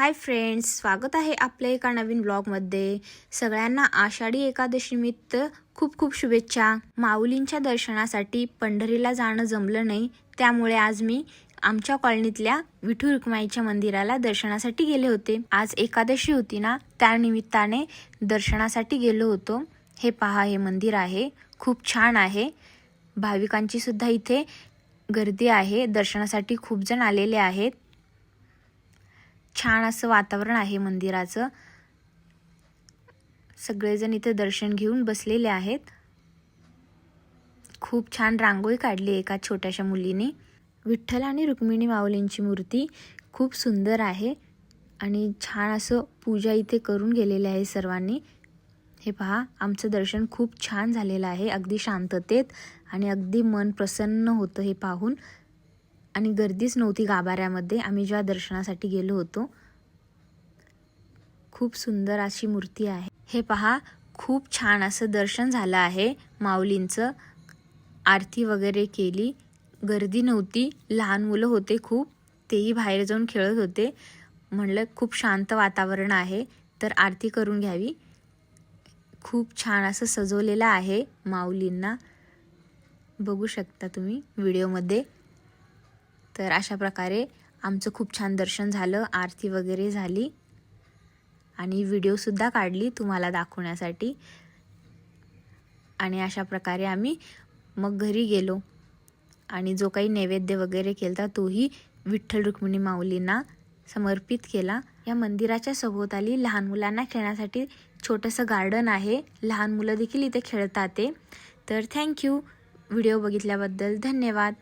Hi friends, स्वागत आहे आपल्या एका नवीन ब्लॉगमध्ये। सगळ्यांना आषाढी एकादशी निमित्त खूप खूप शुभेच्छा। माऊलींच्या दर्शनासाठी पंढरीला जाणं जमलं नाही, त्यामुळे आज मी आमच्या कॉलनीतल्या विठू रुक्माईच्या मंदिराला दर्शनासाठी गेले होते। आज एकादशी होती ना, त्या निमित्ताने दर्शनासाठी गेलो होतो। हे पहा, हे मंदिर आहे, खूप छान आहे। भाविकांची सुद्धा इथे गर्दी आहे, दर्शनासाठी खूप जण आलेले आहेत। छान असं वातावरण आहे मंदिराचं। सगळेजण इथे दर्शन घेऊन बसलेले आहेत। खूप छान रांगोळी काढली एका छोट्याशा मुलीने। विठ्ठल आणि रुक्मिणी माऊलींची मूर्ती खूप सुंदर आहे आणि छान असं पूजा इथे करून गेलेले आहे सर्वांनी। हे पहा, आमचं दर्शन खूप छान झालेलं आहे, अगदी शांततेत आणि अगदी मन प्रसन्न होतं हे पाहून। आणि गर्दीच नव्हती गाभाऱ्यामध्ये आम्ही जेव्हा दर्शनासाठी गेलो होतो। खूप सुंदर अशी मूर्ती आहे। हे पहा, खूप छान असं दर्शन झालं आहे माऊलींचं। आरती वगैरे केली, गर्दी नव्हती, लहान मुलं होते खूप, तेही बाहेर जाऊन खेळत होते। म्हणलं खूप शांत वातावरण आहे तर आरती करून घ्यावी। खूप छान असं सजवलेलं आहे माऊलींना, बघू शकता तुम्ही व्हिडिओमध्ये। तर अशा प्रकारे आमचं खूप छान दर्शन झालं, आरती वगैरे झाली आणि व्हिडिओ सुद्धा काढली तुम्हाला दाखवण्यासाठी। आणि अशा प्रकारे आम्ही मग घरी गेलो आणि जो काही नैवेद्य वगैरे केलता तोही विठ्ठल रुक्मिणी माऊलींना समर्पित केला। या मंदिराच्या सभोवताली लहान मुलांना खेळण्यासाठी छोटंसं गार्डन आहे, लहान मुलं देखील इथे खेळतात। तर थँक्यू, व्हिडिओ बघितल्याबद्दल धन्यवाद।